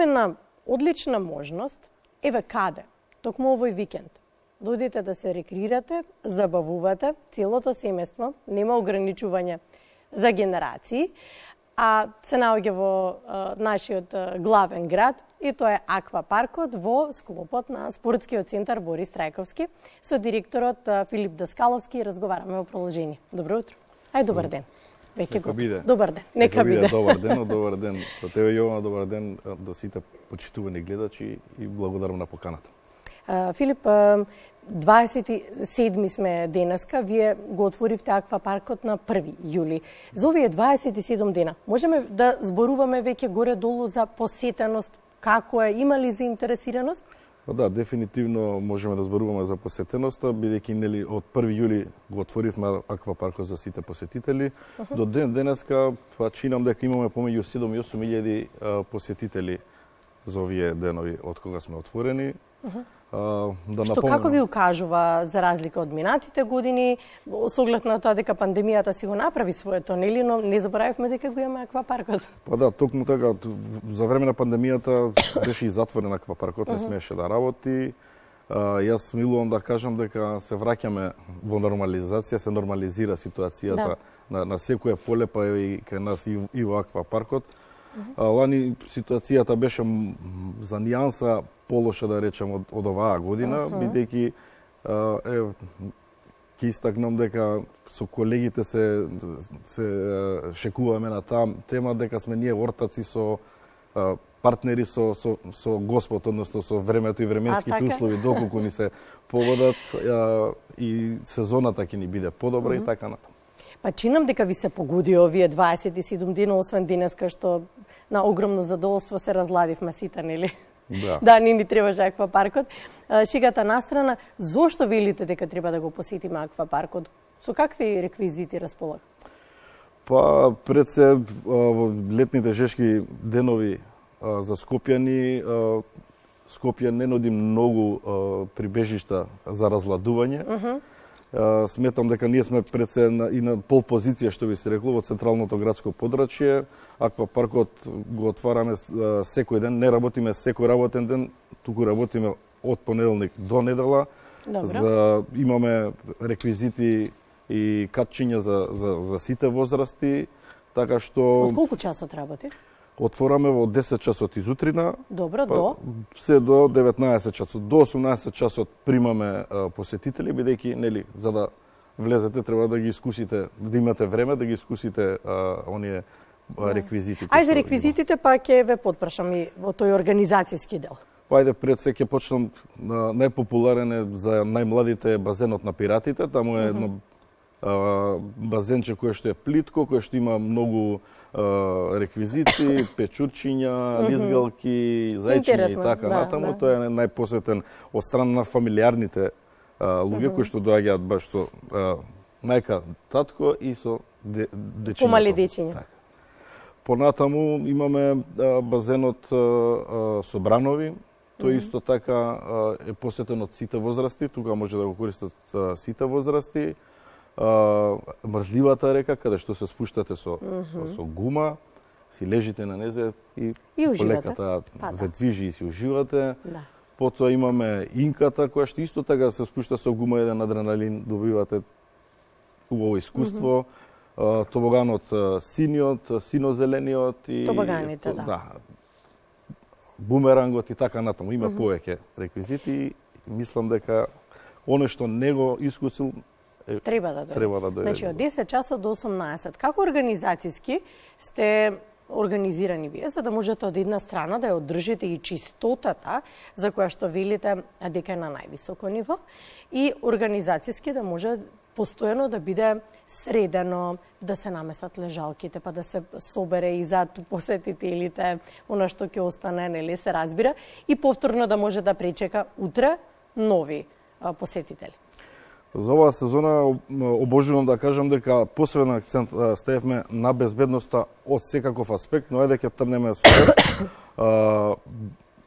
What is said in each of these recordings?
Имаме една одлична можност, еве каде, токму овој викенд. Дојдете да се рекреирате, забавувате, целото семејство, нема ограничување за генерации, а се наоѓа во нашиот главен град и тоа е аквапаркот во склопот на спортскиот центар Борис Трајковски со директорот Филип Даскаловски. Разговараме во продолжение. Добро утро. Ај, добар ден. Нека биде. Добар ден. Нека биде. Добар ден. До тебе, Јована, добар ден до сите почитувани гледачи и благодарам на поканата. Филип, 27 сме денеска, вие го отворивте аквапаркот на 1 јули. За овие 27 дена, можеме да зборуваме веќе горе-долу за посетеност, како е, има ли заинтересираност? Да, дефинитивно можеме да зборуваме за посетеноста, бидејќи нели од 1 јули го отворивме аквапаркот за сите посетители. До ден денеска чинам дека имаме помеѓу 7 и 8 илјади посетители за овие денови од кога сме отворени. Што како ви укажува за разлика од минатите години, со оглед на тоа дека пандемијата си го направи своето, нели, но не заборавивме дека го имаме аквапаркот. Па да, токму така, за време на пандемијата беше и затворен аквапаркот, не смееше да работи. Јас милувам да кажам дека се враќаме во нормализација, се нормализира ситуацијата на секое поле, па и кај нас и во аквапаркот. Лани ситуацијата беше за нијанса полоша, да речем, од оваа година, бидејќи ќе истакнам дека со колегите се шекуваме на таа тема дека сме ние ортаци со партнери со Господ, односно со времето и временските услови, доколку ни се погодат и сезоната ќе ни биде подобра и така натаму. Па чинам дека ви се погоди овие 27 дена, освен денеска што на огромно задоволство се разладивме сите, нели? Да, ни требаше аквапаркот. Шегата настрана, зошто велите дека треба да го посетиме аквапаркот? Со какви реквизити располага? Па пред се во летните жешки денови за Скопјани, Скопје не нуди многу прибежишта за разладување. Сметам дека ние сме пред се и на пол позиција, што би се рекло, во централното градско подрачје. Аквапаркот го отвараме секој ден, не работиме секој работен ден, туку работиме од понеделник до недела. Имаме реквизити и катчиња за сите возрасти, така што... Од колку часот работи? Отвораме во 10 часот изутрина. Добро, до? Се до 19 часот. До 18 часот примаме посетители, бидејќи, нели, за да влезете треба да ги искусите, да имате време да ги искусите оние реквизити. Ај за реквизитите па ќе ве потпрашам и во тој организацијски дел. Па ајде пред се ќе почнам, најпопуларен е за најмладите базенот на пиратите, таму е едно базенче кое што е плитко, кое што има многу реквизити, печурчиња, лизгалки, зајчиња и така натаму. Тоа е најпосетен од страна на фамилиарните луѓе кои што доаѓаат баш со мајка, татко и со дечињата. Помали дечиња. Понатаму имаме базенот со бранови. Тој исто така е посетен од сите возрасти, тука може да го користат сите возрасти. Мрзливата река, каде што се спуштате со гума, си лежите на незе и полеката ве движи и си уживате. Потоа имаме инката, која што исто така се спушта со гума, еден адреналин, добивате убаво искуство. Тобоганот синиот, сино-зелениот и... Тобоганите, да. Бумерангот и така натаму. Има повеќе реквизити и мислам дека оно што не го искусил треба да дојде. Значи, од 10 часот до 18. Како организацијски сте организирани вие, за да можете од една страна да ја одржите и чистотата, за која што велите дека е на највисоко ниво, и организацијски да може постојано да биде средено, да се наместат лежалките, па да се собере и зад посетителите, она што ќе остане, нели, се разбира, и повторно да може да пречека утре нови посетители. За оваа сезона обожувам да кажам дека посебен акцент ставивме на безбедноста од секаков аспект, но ајде ќе трнеме со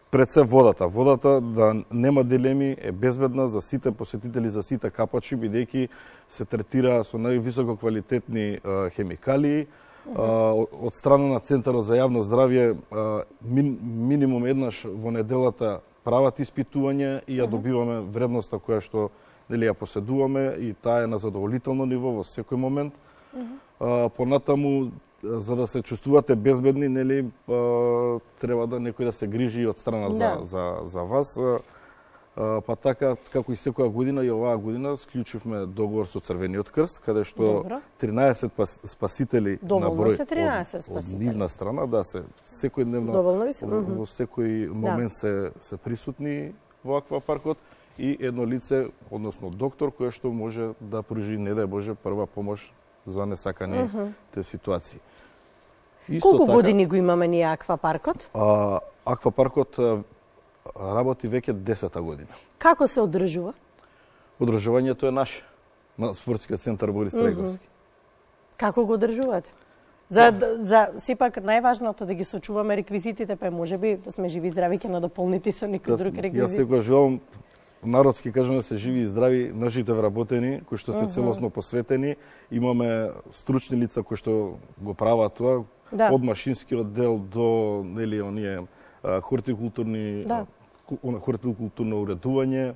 пред се водата. Водата, да нема дилеми, е безбедна за сите посетители, за сите капачи, бидејќи се третира со највисоко квалитетни хемикалии. Од страна на Центарот за јавно здравје минимум еднаш во неделата прават испитување и ја добиваме вредноста која што нели ја поседуваме и таа е на задоволително ниво во секој момент. Понатаму, за да се чувствувате безбедни, нели треба да некој да се грижи од страна за вас. Па така, како и секоја година, и оваа година склучивме договор со Црвениот крст, каде што 13 спасители на број од нивна страна, да се секојдневно во секој момент се присутни во аквапаркот и едно лице, односно доктор, кој што може да пружи, не дај Боже, прва помош за несаканите ситуации. Колку години го имаме ние аквапаркот? Аквапаркот работи веќе 10-та година. Како се одржува? Одржувањето е наше, на Спортскиот центар Борис Трајковски. Како го одржувате? За сепак најважното да ги сочуваме реквизитите, па можеби да сме живи и здрави ќе надополните со некој друг реквизит. Јас секогаш велам, народски кажам да се живи и здрави нашите вработени, кои што се целосно посветени. Имаме стручни лица кои што го прават тоа, од машинскиот дел до нели оние хортикултурно уредување.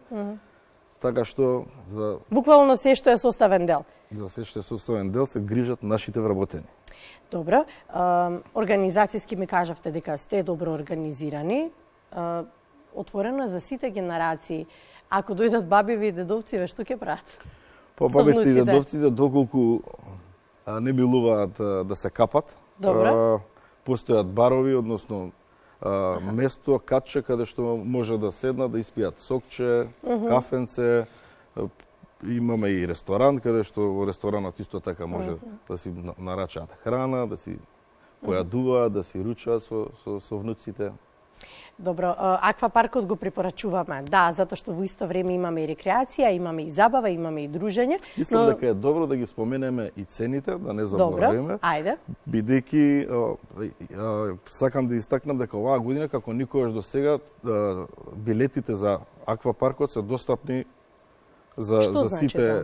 Така што за буквално се што е составен дел. За се што е составен дел се грижат нашите вработени. Добро, организацијски ми кажавте дека сте добро организирани. Отворено е за сите генерации. Ако дојдат бабиви и дедовци, што ќе прават? Па бабите и дедовците доколку не милуваат да се капат. Добро. Постојат барови, односно место, катче, каде што може да седнат, да испијат сокче, кафенце. Имаме и ресторан, каде што во ресторанот исто така може да си нарачаат храна, да си појадуваат, да си ручаат со внуците. Добро, аквапаркот го препорачуваме, да, затоа што во исто време имаме и рекреација, имаме и забава, имаме и дружење. Мислам дека е добро да ги споменеме и цените, да не забораваме. Добро, ајде. Бидејќи сакам да истакнам дека оваа година, како никогаш до сега, билетите за аквапаркот се достапни за сите,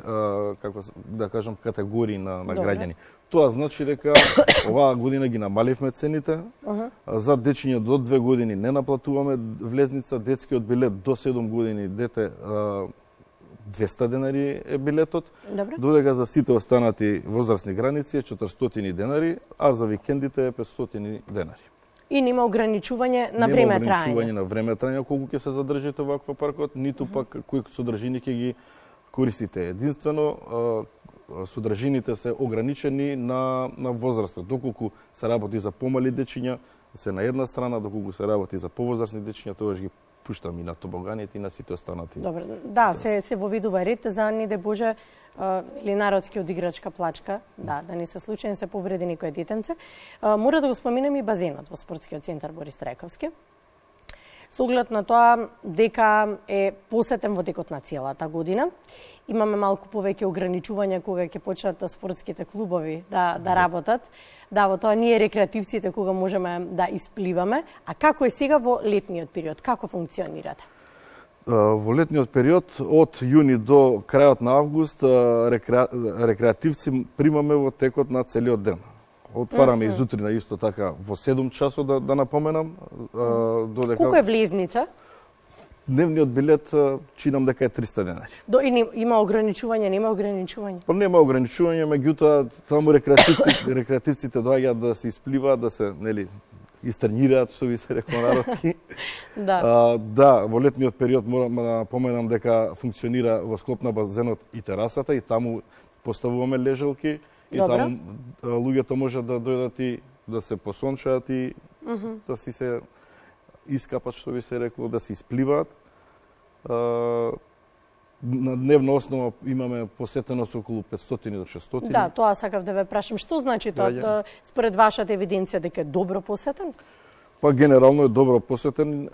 како да кажам, категории на граѓани. Тоа значи дека оваа година ги намаливме цените. За дечиња до 2 години не наплатуваме влезница, детскиот билет до 7 години дете 200 денари е билетот, додека за сите останати возрастни граници е 400 денари, а за викендите е 500 денари. И нема ограничување на време траење. Нема ограничување на време траење колку ќе се задржите во аквапаркот, ниту пак кои содржини ќе ги користите. Единствено, содржините се ограничени на возрастот. Доколку се работи за помали дечиња, се на една страна, доколку се работи за повозрастни дечиња, тогаш ги пуштам и на тобоганите и на сите останати. Добро, да, се вовидува ред за не де Боже или народски од играчка плачка, да не се случи, не се повреди никој детенце. Мора да го споменем и базенот во Спортскиот центар Борис Трајковски. Со оглед на тоа дека е посетен во текот на целата година. Имаме малку повеќе ограничувања кога ќе почнат спортските клубови да работат. Да, во тоа ние рекреативците кога можеме да испливаме. А како е сега во летниот период? Како функционирате? Во летниот период, од јуни до крајот на август, рекреативци примаме во текот на целиот ден. Отвараме изутрина исто така во 7 часот, да напоменам. Колку е влезница? Дневниот билет чинам дека е 300 денари. Има ограничување, нема ограничување? Па нема ограничување, меѓутоа таму рекреативците доаѓаат да се испливаат, да се, нели, истренираат, што би се рекло народски. Да, во летниот период морам да напоменам дека функционира во склоп на базенот и терасата и таму поставуваме лежалки. И таму луѓето може да дојдат и да се посончаат и да си се искапат, што би се рекло, да се испливаат. На дневна основа имаме посетеност околу 500 до 600. Да, тоа сакав да ве прашам. Што значи тоа според вашата евиденција дека е добро посетен? Па генерално е добро посетен.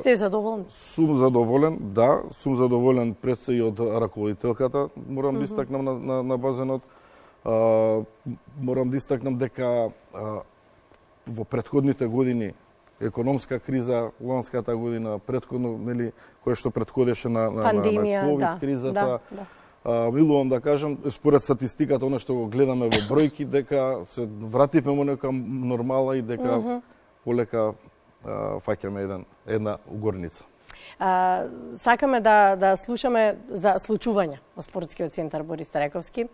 Сте задоволни? Сум задоволен, да. Сум задоволен пред се и од раководителката, морам да истакнам на базенот. Морам да истакнам дека во претходните години економска криза, ланската година, претходно, нели, која што претходеше на COVID кризата, Милувам да кажам, според статистиката, она што го гледаме во бројки, дека се вративме во нека нормала и дека полека фаќаме една угорница. Сакаме да слушаме за случувања во спортскиот центар Борис Старајковски,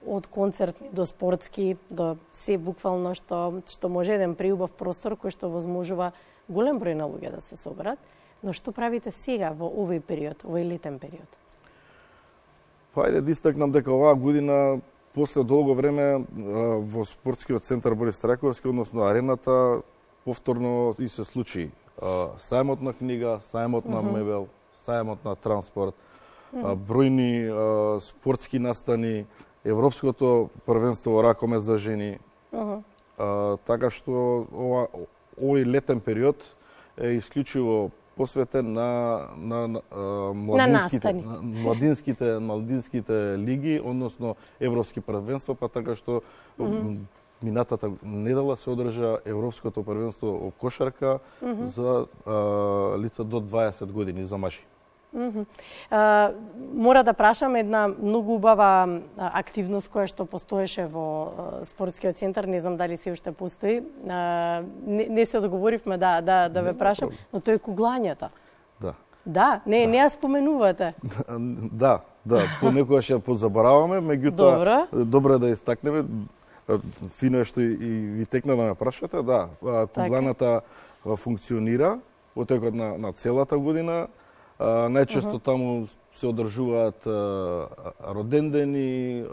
од концертни до спортски, до се буквално што може еден преубав простор кој што возможува голем број на луѓе да се соберат. Но што правите сега во овој период, овој летен период? Па ајде да истакнам дека оваа година, после долго време, во спортскиот центар Борис Старајковски, односно арената, повторно и се случи сајмот на книга, сајмот на мебел, сајмот на транспорт, бројни спортски настани, Европското првенство во ракомет за жени. Така што овој летен период е исклучиво посветен на младинските лиги, односно европски првенства, па така што минатата недела се одржа Европското првенство во кошарка за лица до 20 години за мажи. Мора да прашам една многу убава активност која што постоеше во спортскиот центар, не знам дали се уште постои. Не се договоривме да ве прашам, но тоа е куглањето. Да. Да, не ја споменувате. Да, понекогаш ја позабораваме, меѓутоа добро е да истакнеме. Фино е што и ви текна да ме прашате, да, кугланата функционира во текот на целата година. Најчесто таму се одржуваат родендени,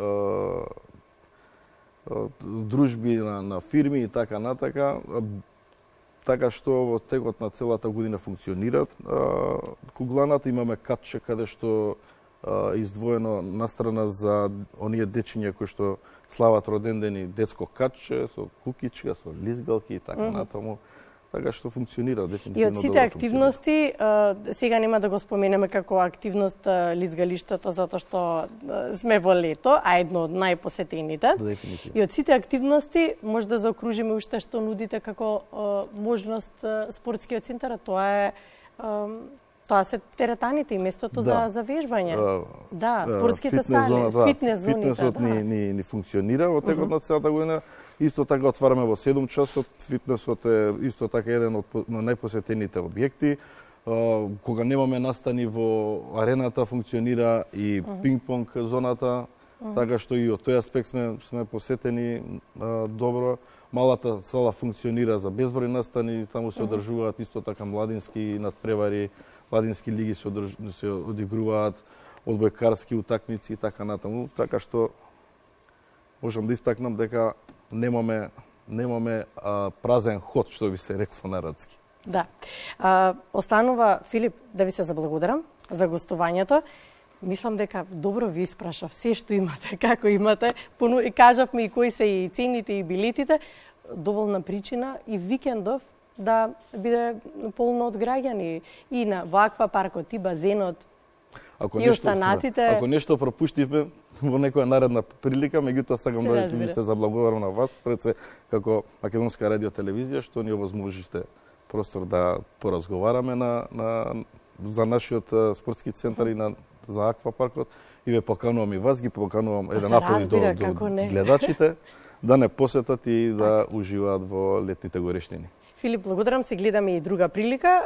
дружби на фирми и така натака. Така што во текот на целата година функционира кугланата. Имаме катче каде што издвоено настрана за оние дечиња кои што слават родендени, детско катче со кукичка, со лизгалки и така натаму. Така што функционира дефинитивно. И од сите активности, сега нема да го споменеме како активност лизгалиштето, затоа што сме во лето, а едно од најпосетените. Дефинитивно. И од сите активности може да заокружиме уште што нудите како можност спортскиот центар, тоа се теретаните и местото за вежбање. Да, спортските сали, фитнес зоните. Фитнесот ни функционира во текот на целата година. Исто така отвараме во 7 часот. Фитнесот е исто така еден од најпосетените објекти. Кога немаме настани во арената, функционира и пинг-понг зоната, така што и од тој аспект сме посетени добро. Малата сала функционира за безброј настани, таму се одржуваат исто така младински надпревари, младински лиги се одигруваат, одбојкарски утакмици и така натаму, така што можам да истакнам дека немаме празен ход, што би се рекло народски. Да. Останува, Филип, да ви се заблагодарам за гостувањето. Мислам дека добро ви испрашав се што имате, како имате. Кажавме и кои се и цените и билетите. Доволна причина и викендов да биде полно од граѓани и на во аквапаркот и базенот и останатите. Ако нешто пропуштивме во некоја наредна прилика, меѓутоа сакам да ви се заблагодарам на вас пред се како Македонска радио телевизија што ни овозможивте простор да поразговараме за нашиот спортски центар и за аквапаркот и ве поканувам и вас, ги поканувам еден апел до гледачите да не посетат и да уживаат во летните горештини. Филип, благодарам, се гледаме и друга прилика.